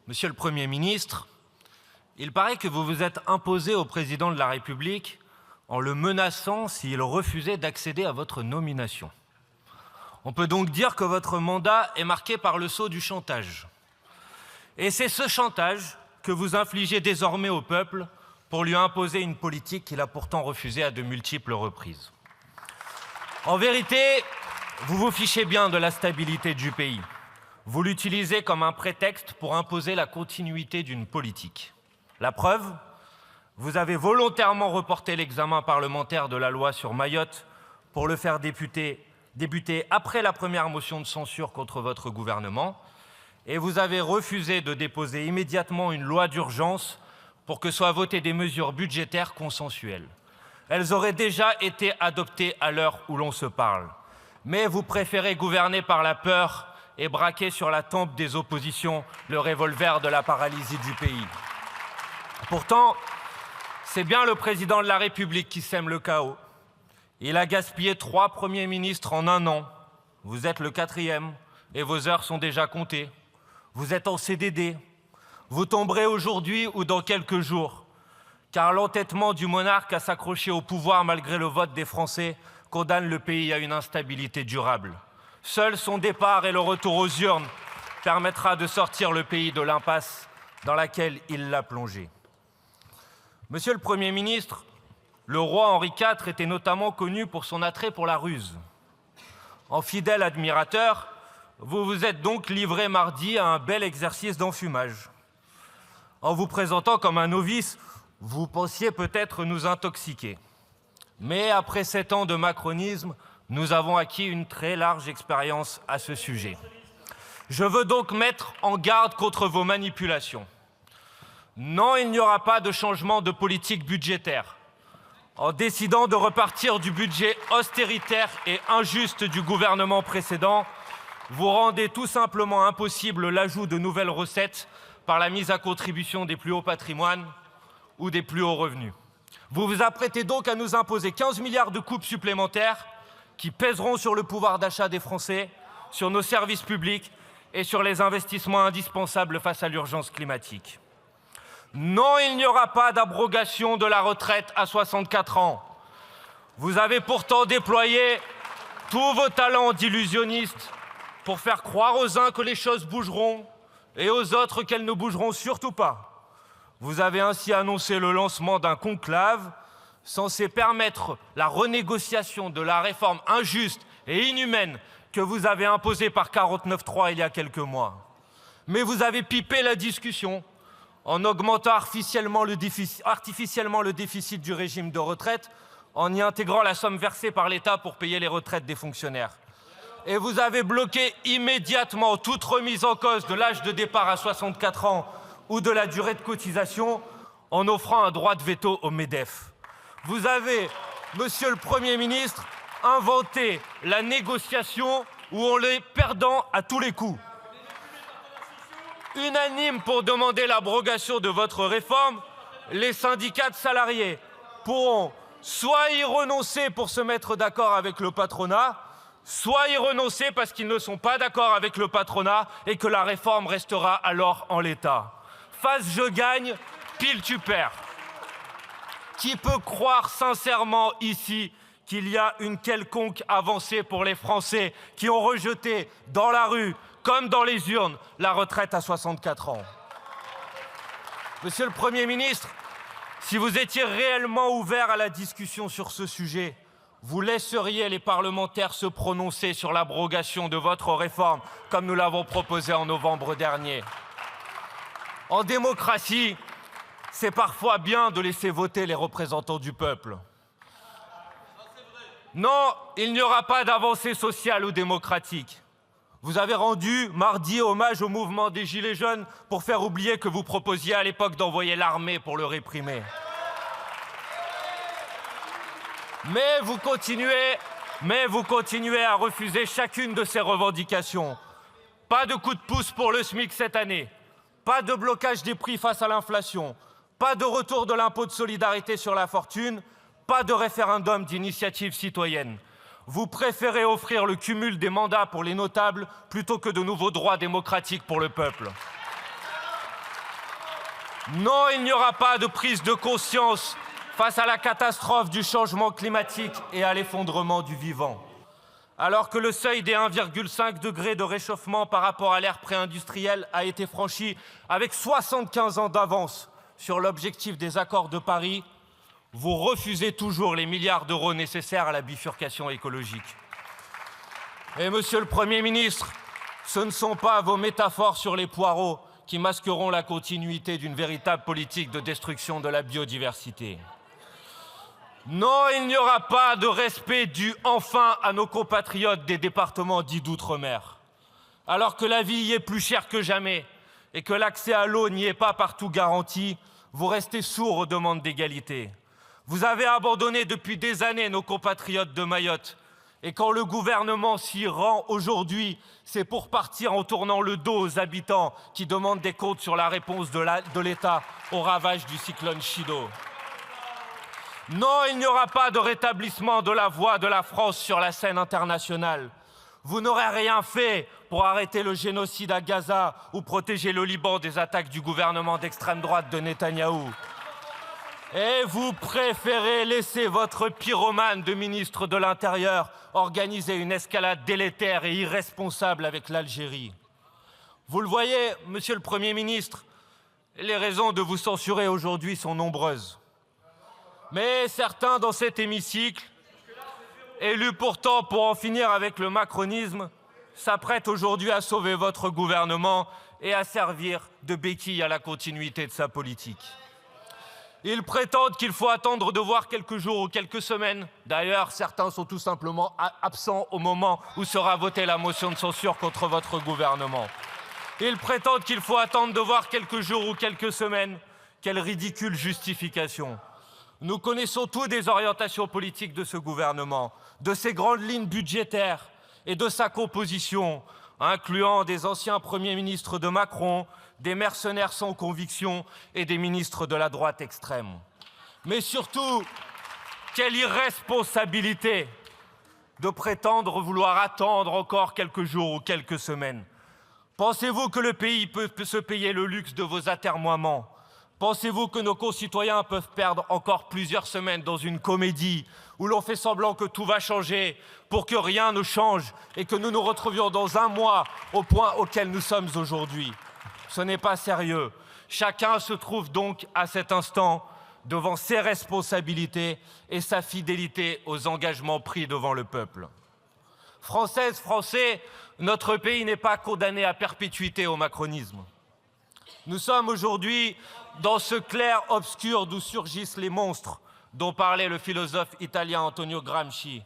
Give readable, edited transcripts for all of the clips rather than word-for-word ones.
Monsieur le Premier ministre, il paraît que vous vous êtes imposé au président de la République en le menaçant s'il refusait d'accéder à votre nomination. On peut donc dire que votre mandat est marqué par le sceau du chantage. Et c'est ce chantage que vous infligez désormais au peuple pour lui imposer une politique qu'il a pourtant refusée à de multiples reprises. En vérité, vous vous fichez bien de la stabilité du pays. Vous l'utilisez comme un prétexte pour imposer la continuité d'une politique. La preuve, vous avez volontairement reporté l'examen parlementaire de la loi sur Mayotte pour le faire débuter après la première motion de censure contre votre gouvernement, et vous avez refusé de déposer immédiatement une loi d'urgence pour que soient votées des mesures budgétaires consensuelles. Elles auraient déjà été adoptées à l'heure où l'on se parle. Mais vous préférez gouverner par la peur et braquer sur la tempe des oppositions le revolver de la paralysie du pays. Pourtant, c'est bien le président de la République qui sème le chaos. Il a gaspillé 3 premiers ministres en 1 an. Vous êtes le 4e et vos heures sont déjà comptées. Vous êtes en CDD. Vous tomberez aujourd'hui ou dans quelques jours, car l'entêtement du monarque à s'accrocher au pouvoir malgré le vote des Français condamne le pays à une instabilité durable. Seul son départ et le retour aux urnes permettra de sortir le pays de l'impasse dans laquelle il l'a plongé. Monsieur le Premier ministre, le roi Henri IV était notamment connu pour son attrait pour la ruse. En fidèle admirateur, vous vous êtes donc livré mardi à un bel exercice d'enfumage. En vous présentant comme un novice, vous pensiez peut-être nous intoxiquer. Mais après 7 ans de macronisme, nous avons acquis une très large expérience à ce sujet. Je veux donc mettre en garde contre vos manipulations. Non, il n'y aura pas de changement de politique budgétaire. En décidant de repartir du budget austéritaire et injuste du gouvernement précédent, vous rendez tout simplement impossible l'ajout de nouvelles recettes par la mise à contribution des plus hauts patrimoines ou des plus hauts revenus. Vous vous apprêtez donc à nous imposer 15 milliards de coupes supplémentaires qui pèseront sur le pouvoir d'achat des Français, sur nos services publics et sur les investissements indispensables face à l'urgence climatique. Non, il n'y aura pas d'abrogation de la retraite à 64 ans. Vous avez pourtant déployé tous vos talents d'illusionniste pour faire croire aux uns que les choses bougeront et aux autres qu'elles ne bougeront surtout pas. Vous avez ainsi annoncé le lancement d'un conclave censé permettre la renégociation de la réforme injuste et inhumaine que vous avez imposée par 49.3 il y a quelques mois. Mais vous avez pipé la discussion en augmentant artificiellement le déficit du régime de retraite, en y intégrant la somme versée par l'État pour payer les retraites des fonctionnaires. Et vous avez bloqué immédiatement toute remise en cause de l'âge de départ à 64 ans ou de la durée de cotisation en offrant un droit de veto au MEDEF. Vous avez, Monsieur le Premier ministre, inventé la négociation où on est perdant à tous les coups. Unanimes pour demander l'abrogation de votre réforme, les syndicats de salariés pourront soit y renoncer pour se mettre d'accord avec le patronat, soit y renoncer parce qu'ils ne sont pas d'accord avec le patronat et que la réforme restera alors en l'état. Face je gagne, pile tu perds. Qui peut croire sincèrement ici qu'il y a une quelconque avancée pour les Français qui ont rejeté dans la rue comme dans les urnes la retraite à 64 ans? Monsieur le Premier ministre, si vous étiez réellement ouvert à la discussion sur ce sujet, vous laisseriez les parlementaires se prononcer sur l'abrogation de votre réforme, comme nous l'avons proposé en novembre dernier. En démocratie, c'est parfois bien de laisser voter les représentants du peuple. Non, il n'y aura pas d'avancée sociale ou démocratique. Vous avez rendu mardi hommage au mouvement des Gilets jaunes pour faire oublier que vous proposiez à l'époque d'envoyer l'armée pour le réprimer. Mais vous continuez à refuser chacune de ces revendications. Pas de coup de pouce pour le SMIC cette année, pas de blocage des prix face à l'inflation, pas de retour de l'impôt de solidarité sur la fortune, pas de référendum d'initiative citoyenne. Vous préférez offrir le cumul des mandats pour les notables plutôt que de nouveaux droits démocratiques pour le peuple. Non, il n'y aura pas de prise de conscience face à la catastrophe du changement climatique et à l'effondrement du vivant. Alors que le seuil des 1,5 degrés de réchauffement par rapport à l'ère pré-industrielle a été franchi avec 75 ans d'avance sur l'objectif des accords de Paris, vous refusez toujours les milliards d'euros nécessaires à la bifurcation écologique. Et monsieur le Premier ministre, ce ne sont pas vos métaphores sur les poireaux qui masqueront la continuité d'une véritable politique de destruction de la biodiversité. Non, il n'y aura pas de respect dû enfin à nos compatriotes des départements dits d'outre-mer. Alors que la vie y est plus chère que jamais et que l'accès à l'eau n'y est pas partout garanti, vous restez sourds aux demandes d'égalité. Vous avez abandonné depuis des années nos compatriotes de Mayotte. Et quand le gouvernement s'y rend aujourd'hui, c'est pour partir en tournant le dos aux habitants qui demandent des comptes sur la réponse de l'État aux ravages du cyclone Chido. Non, il n'y aura pas de rétablissement de la voix de la France sur la scène internationale. Vous n'aurez rien fait pour arrêter le génocide à Gaza ou protéger le Liban des attaques du gouvernement d'extrême droite de Netanyahou. Et vous préférez laisser votre pyromane de ministre de l'Intérieur organiser une escalade délétère et irresponsable avec l'Algérie. Vous le voyez, monsieur le Premier ministre, les raisons de vous censurer aujourd'hui sont nombreuses. Mais certains dans cet hémicycle, élus pourtant pour en finir avec le macronisme, s'apprêtent aujourd'hui à sauver votre gouvernement et à servir de béquille à la continuité de sa politique. Ils prétendent qu'il faut attendre de voir quelques jours ou quelques semaines. D'ailleurs, certains sont tout simplement absents au moment où sera votée la motion de censure contre votre gouvernement. Ils prétendent qu'il faut attendre de voir quelques jours ou quelques semaines. Quelle ridicule justification! Nous connaissons tous des orientations politiques de ce gouvernement, de ses grandes lignes budgétaires et de sa composition, incluant des anciens premiers ministres de Macron, des mercenaires sans conviction et des ministres de la droite extrême. Mais surtout, quelle irresponsabilité de prétendre vouloir attendre encore quelques jours ou quelques semaines. Pensez-vous que le pays peut se payer le luxe de vos atermoiements? Pensez-vous que nos concitoyens peuvent perdre encore plusieurs semaines dans une comédie où l'on fait semblant que tout va changer pour que rien ne change et que nous nous retrouvions dans un mois au point auquel nous sommes aujourd'hui? Ce n'est pas sérieux. Chacun se trouve donc à cet instant devant ses responsabilités et sa fidélité aux engagements pris devant le peuple. Françaises, Français, notre pays n'est pas condamné à perpétuité au macronisme. Nous sommes aujourd'hui dans ce clair-obscur d'où surgissent les monstres dont parlait le philosophe italien Antonio Gramsci.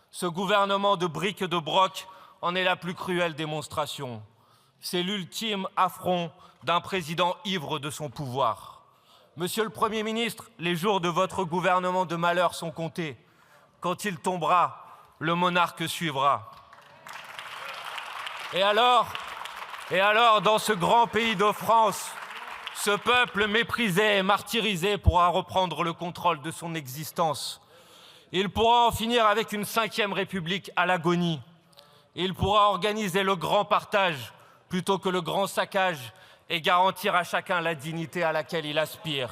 Ce gouvernement de briques et de broc en est la plus cruelle démonstration. C'est l'ultime affront d'un président ivre de son pouvoir. Monsieur le Premier ministre, les jours de votre gouvernement de malheur sont comptés. Quand il tombera, le monarque suivra. Et alors, dans ce grand pays de France, ce peuple méprisé et martyrisé pourra reprendre le contrôle de son existence. Il pourra en finir avec une 5e République à l'agonie. Il pourra organiser le grand partage plutôt que le grand saccage et garantir à chacun la dignité à laquelle il aspire.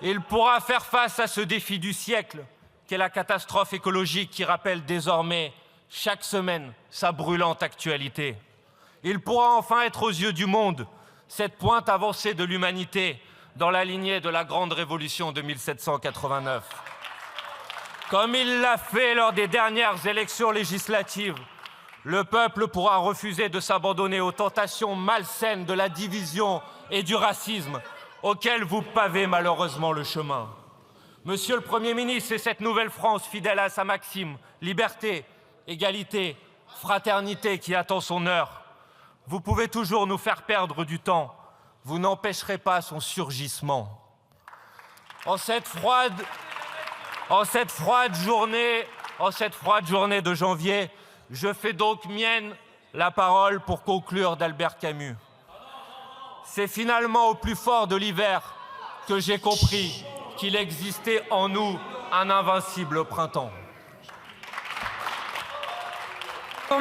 Il pourra faire face à ce défi du siècle qu'est la catastrophe écologique qui rappelle désormais chaque semaine sa brûlante actualité. Il pourra enfin être aux yeux du monde cette pointe avancée de l'humanité dans la lignée de la grande révolution de 1789. Comme il l'a fait lors des dernières élections législatives, le peuple pourra refuser de s'abandonner aux tentations malsaines de la division et du racisme auxquelles vous pavez malheureusement le chemin. Monsieur le Premier ministre, c'est cette nouvelle France fidèle à sa maxime liberté, égalité, fraternité qui attend son heure. Vous pouvez toujours nous faire perdre du temps. Vous n'empêcherez pas son surgissement. En cette froide journée de janvier, je fais donc mienne la parole pour conclure d'Albert Camus. C'est finalement au plus fort de l'hiver que j'ai compris qu'il existait en nous un invincible printemps.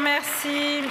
Merci.